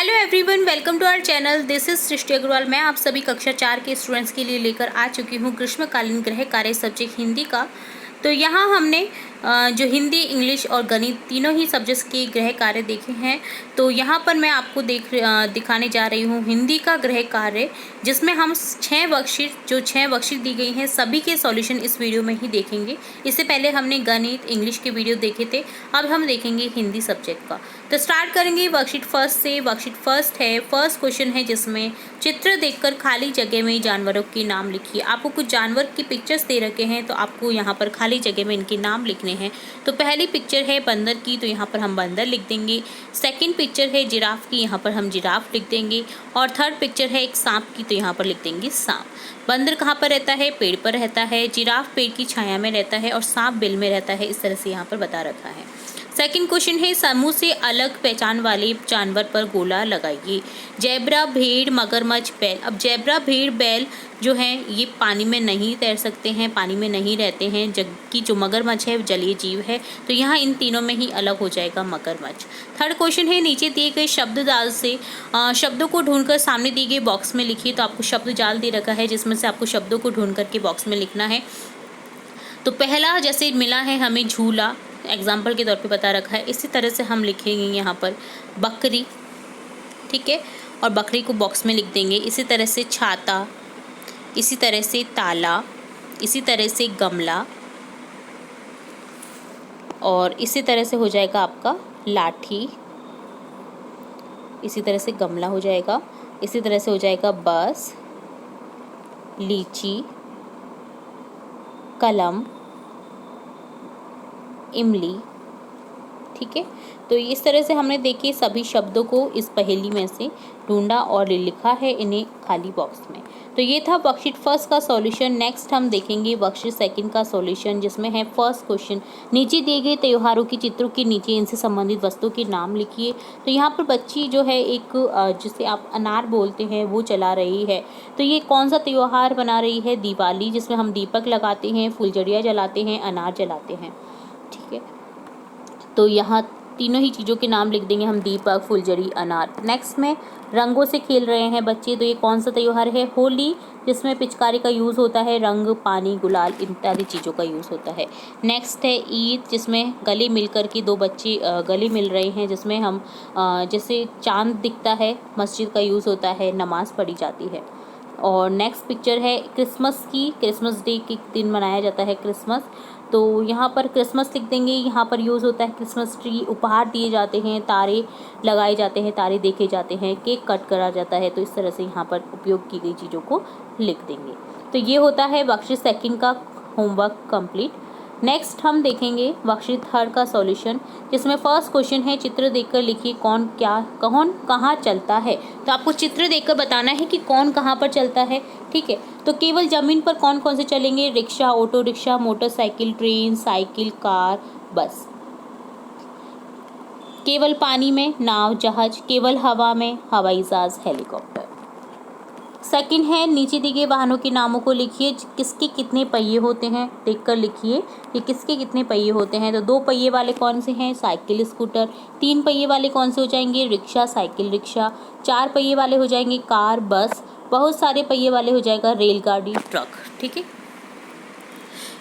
Hello everyone, welcome to our channel. This is Srishti Agarwal. मैं आप सभी कक्षा 4 के स्टूडेंट्स के लिए लेकर आ चुकी हूँ ग्रीष्मकालीन गृह कार्य सब्जेक्ट हिंदी का। तो यहाँ हमने जो हिंदी, इंग्लिश और गणित तीनों ही सब्जेक्ट्स के गृह कार्य देखे हैं। तो यहाँ पर मैं आपको दिखाने जा रही हूँ हिंदी का गृह कार्य, जिसमें हम 6 वर्कशीट दी गई हैं, सभी के सॉल्यूशन इस वीडियो में ही देखेंगे। इससे पहले हमने गणित, इंग्लिश के वीडियो देखे थे, अब हम देखेंगे हिंदी सब्जेक्ट का। तो स्टार्ट करेंगे वर्कशीट फर्स्ट से। वर्कशीट फर्स्ट है, फर्स्ट क्वेश्चन है जिसमें चित्र देखकर खाली जगह में जानवरों के नाम लिखिए। आपको कुछ जानवर की पिक्चर्स दे रखे हैं, तो आपको यहाँ पर खाली जगह में इनके नाम लिखने हैं। तो पहली पिक्चर है बंदर की, तो यहाँ पर हम बंदर लिख देंगे। सेकंड पिक्चर है जिराफ की, यहाँ पर हम जिराफ लिख देंगे। और थर्ड पिक्चर है एक सांप की, तो यहाँ पर लिख देंगे सांप। बंदर कहाँ पर रहता है? पेड़ पर रहता है। जिराफ पेड़ की छाया में रहता है और सांप बिल में रहता है। इस तरह से यहाँ पर बता रखा है। सेकंड क्वेश्चन है समूह से अलग पहचान वाले जानवर पर गोला लगाइए। जेब्रा, भेड़, मगरमच्छ, बैल। अब जेब्रा, भेड़, बैल जो हैं ये पानी में नहीं तैर सकते हैं, पानी में नहीं रहते हैं, जबकि जो मगरमच्छ है जलीय जीव है। तो यहाँ इन तीनों में ही अलग हो जाएगा मगरमच्छ। थर्ड क्वेश्चन है नीचे दिए गए शब्द जाल से शब्दों को ढूंढकर सामने दिए गए बॉक्स में लिखिए। तो आपको शब्द जाल दे रखा है, जिसमें से आपको शब्दों को ढूंढ करके बॉक्स में लिखना है। तो पहला जैसे मिला है हमें झूला, एग्जाम्पल के तौर पे बता रखा है, इसी तरह से हम लिखेंगे यहाँ पर बकरी, ठीक है, और बकरी को बॉक्स में लिख देंगे। इसी तरह से छाता, इसी तरह से ताला, इसी तरह से गमला, और इसी तरह से हो जाएगा आपका लाठी, इसी तरह से गमला हो जाएगा। इसी तरह से हो जाएगा बस, लीची, कलम, इमली, ठीक है। तो इस तरह से हमने देखिए सभी शब्दों को इस पहेली में से ढूंढा और लिखा है इन्हें खाली बॉक्स में। तो ये था वर्कशीट फर्स्ट का सॉल्यूशन। नेक्स्ट हम देखेंगे वर्कशीट सेकंड का सॉल्यूशन, जिसमें है फर्स्ट क्वेश्चन, नीचे दिए गए त्योहारों के चित्रों के नीचे इनसे संबंधित वस्तुओं के नाम लिखिए। तो यहाँ पर बच्ची जो है एक जिसे आप अनार बोलते हैं वो चला रही है। तो ये कौन सा त्यौहार बना रही है? दिवाली, जिसमें हम दीपक लगाते हैं, फुलझड़ियाँ जलाते हैं, अनार जलाते हैं, ठीक है। तो यहाँ तीनों ही चीज़ों के नाम लिख देंगे हम, दीपक, फुलझड़ी, अनार। नेक्स्ट में रंगों से खेल रहे हैं बच्चे, तो ये कौन सा त्यौहार है? होली, जिसमें पिचकारी का यूज़ होता है, रंग, पानी, गुलाल इत्यादि चीज़ों का यूज़ होता है। नेक्स्ट है ईद, जिसमें गले मिलकर के दो बच्चे गले मिल रहे हैं, जिसमें हम जैसे चांद दिखता है, मस्जिद का यूज़ होता है, नमाज़ पढ़ी जाती है। और नेक्स्ट पिक्चर है क्रिसमस की, क्रिसमस डे के दिन मनाया जाता है क्रिसमस। तो यहाँ पर क्रिसमस लिख देंगे। यहाँ पर यूज़ होता है क्रिसमस ट्री, उपहार दिए जाते हैं, तारे लगाए जाते हैं, तारे देखे जाते हैं, केक कट करा जाता है। तो इस तरह से यहाँ पर उपयोग की गई चीज़ों को लिख देंगे। तो ये होता है वर्कशीट सेकंड का होमवर्क कंप्लीट। नेक्स्ट हम देखेंगे वर्कशीट थर्ड का सॉल्यूशन, जिसमें फर्स्ट क्वेश्चन है चित्र देखकर लिखिए कौन कहाँ चलता है। तो आपको चित्र देखकर बताना है कि कौन कहाँ पर चलता है, ठीक है। तो केवल ज़मीन पर कौन कौन से चलेंगे? Rickshaw, auto rickshaw, motorcycle, train, cycle, car, बस। केवल पानी में नाव, जहाज। केवल हवा में हवाई जहाज, हेलीकॉप्टर। सेकंड है नीचे दिए गए वाहनों के नामों को लिखिए, किसके कितने पहिए होते हैं देखकर लिखिए कि किसके कितने पहिए होते हैं। तो 2 पहिए वाले कौन से हैं? Cycle, scooter. 3 पहिए वाले कौन से हो जाएंगे? Rickshaw, cycle, rickshaw. 4 पहिए वाले हो जाएंगे कार, बस। बहुत सारे पहिए वाले हो जाएगा रेलगाड़ी, ट्रक, ठीक है।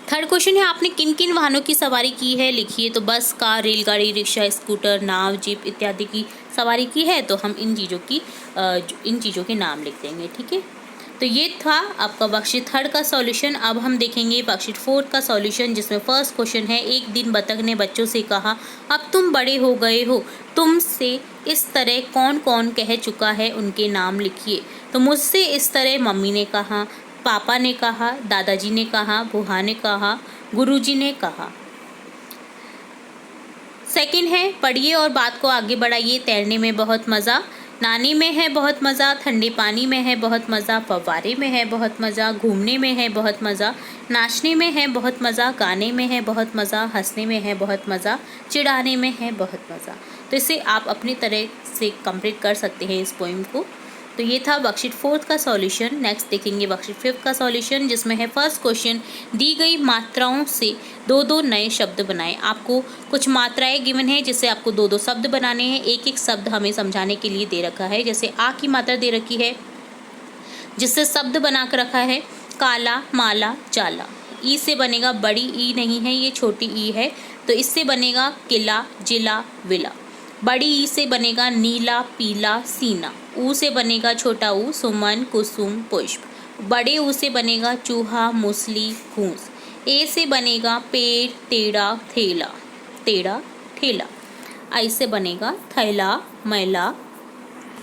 थर्ड क्वेश्चन है आपने किन किन वाहनों की सवारी की है लिखिए। तो बस, कार, रेलगाड़ी, रिक्शा, स्कूटर, नाव, जीप इत्यादि की सवारी की है। तो हम इन चीज़ों के नाम लिख देंगे, ठीक है। तो ये था आपका वर्कशीट थर्ड का सॉल्यूशन। अब हम देखेंगे वर्कशीट फोर्थ का सॉल्यूशन, जिसमें फर्स्ट क्वेश्चन है एक दिन बतख ने बच्चों से कहा अब तुम बड़े हो गए हो, तुमसे इस तरह कौन कौन कह चुका है, उनके नाम लिखिए। तो मुझसे इस तरह मम्मी ने कहा, पापा ने कहा, दादाजी ने कहा, बुआ ने कहा, गुरुजी ने कहा। सेकंड है पढ़िए और बात को आगे बढ़ाइए। तैरने में बहुत मज़ा, नहाने में है बहुत मज़ा, ठंडे पानी में है बहुत मज़ा, फव्वारे में है बहुत मज़ा, घूमने में है बहुत मज़ा, नाचने में है बहुत मज़ा, गाने में है बहुत मज़ा, हंसने में है बहुत मज़ा, चिढ़ाने में है बहुत मज़ा। तो इसे आप अपनी तरह से कंप्लीट कर सकते हैं इस पोइम को। तो ये था वर्कशीट 4 का सॉल्यूशन। नेक्स्ट देखेंगे वर्कशीट 5 का सॉल्यूशन, जिसमें है फर्स्ट क्वेश्चन, दी गई मात्राओं से दो दो नए शब्द बनाएं। आपको कुछ मात्राएं गिवन है जिससे आपको दो दो शब्द बनाने हैं। एक एक शब्द हमें समझाने के लिए दे रखा है। जैसे आ की मात्रा दे रखी है जिससे शब्द बना कर रखा है काला, माला, जाला। ई से बनेगा, बड़ी ई नहीं है, ये छोटी ई है, तो इससे बनेगा किला, जिला, विला। बड़ी ई से बनेगा नीला, पीला, सीना। ऊ से बनेगा छोटा ऊ, सुमन, कुसुम, पुष्प। बड़े ऊ से बनेगा चूहा, मूसली, घूस। ए से बनेगा पेड़, टेढ़ा, थैला, टेढ़ा, ठेला। आई से बनेगा थैला, मैला,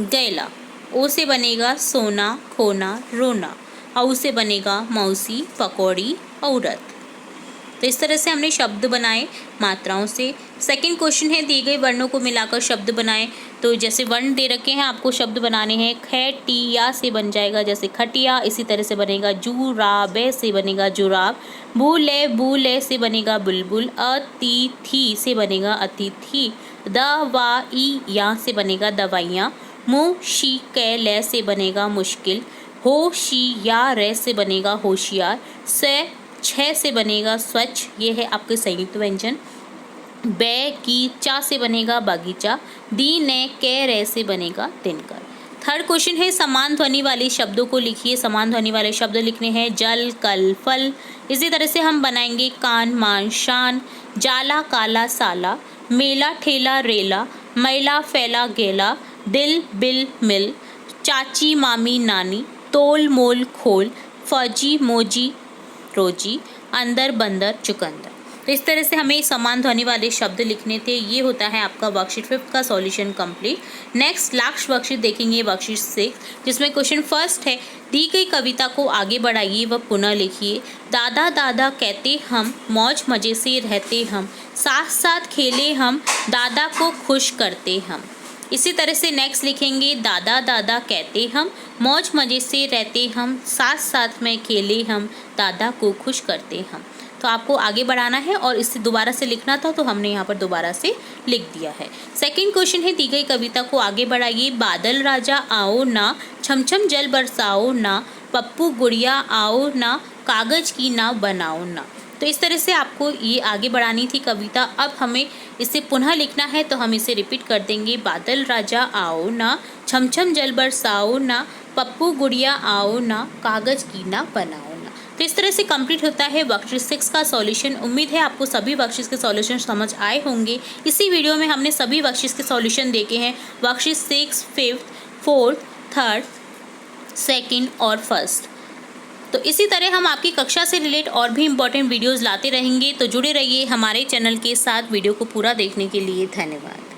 गैला। ओ से बनेगा सोना, खोना, रोना। औ से बनेगा मौसी, पकौड़ी, औरत। तो इस तरह से हमने शब्द बनाए मात्राओं से। सेकंड क्वेश्चन है, दिए गए वर्णों को मिलाकर शब्द बनाएं। तो जैसे वर्ण दे रखे हैं, आपको शब्द बनाने हैं। ख, टी, या से बन जाएगा जैसे खटिया। इसी तरह से बनेगा जू, रा, बे से बनेगा जुराब। बू, ले से बनेगा बुलबुल। अ, ती, थी से बनेगा अतिथि। द, वा, ई, या से बनेगा दवाइयाँ। मु, शी, कै, ले से बनेगा मुश्किल। हो, शी, या, रे से बनेगा होशियार। से, छः से बनेगा स्वच्छ, ये है आपके संयुक्त व्यंजन। बै, की, चा से बनेगा बागीचा। दी, ने, कै, रे से बनेगा दिनकर। थर्ड क्वेश्चन है, समान ध्वनि वाले शब्दों को लिखिए। समान ध्वनि वाले शब्द लिखने हैं जल, कल, फल। इसी तरह से हम बनाएंगे कान, मान, शान। जाला, काला, साला। मेला, ठेला, रेला। मैला, फैला, गेला। दिल, बिल, मिल। चाची, मामी, नानी। तोल, मोल, खोल। फौजी, मोजी, रोजी। अंदर, बंदर, चुकंदर। तो इस तरह से हमें समान ध्वनि वाले शब्द लिखने थे। ये होता है आपका वर्कशीट 5 का solution complete. Next last worksheet देखेंगे, वर्कशीट 6, जिसमें क्वेश्चन फर्स्ट है, दी गई कविता को आगे बढ़ाइए व पुनः लिखिए। दादा दादा कहते हम, मौज मजे से रहते हम, साथ साथ खेले हम, दादा को खुश करते हम। इसी तरह से नेक्स्ट लिखेंगे, दादा दादा कहते हम, मौज मजे से रहते हम, साथ साथ में खेले हम, दादा को खुश करते हम। तो आपको आगे बढ़ाना है और इससे दोबारा से लिखना था, तो हमने यहाँ पर दोबारा से लिख दिया है। सेकंड क्वेश्चन है, दी गई कविता को आगे बढ़ाइए। बादल राजा आओ ना, छमछम जल बरसाओ ना, पप्पू गुड़िया आओ ना, कागज की नाव बनाओ ना। तो इस तरह से आपको ये आगे बढ़ानी थी कविता। अब हमें इसे पुनः लिखना है, तो हम इसे रिपीट कर देंगे। बादल राजा आओ ना, छमछम जल बरसाओ ना, पप्पू गुड़िया आओ ना, कागज की नाव बनाओ ना। तो इस तरह से कंप्लीट होता है वर्कशीट 6 का सॉल्यूशन। उम्मीद है आपको सभी वर्कशीट के सॉल्यूशन समझ आए होंगे। इसी वीडियो में हमने सभी वर्कशीट के सॉल्यूशन देखे हैं, वर्कशीट 6, 5, 4, 3, 2 और 1। तो इसी तरह हम आपकी कक्षा से रिलेट और भी इम्पोर्टेंट वीडियोज़ लाते रहेंगे। तो जुड़े रहिए हमारे चैनल के साथ। वीडियो को पूरा देखने के लिए धन्यवाद।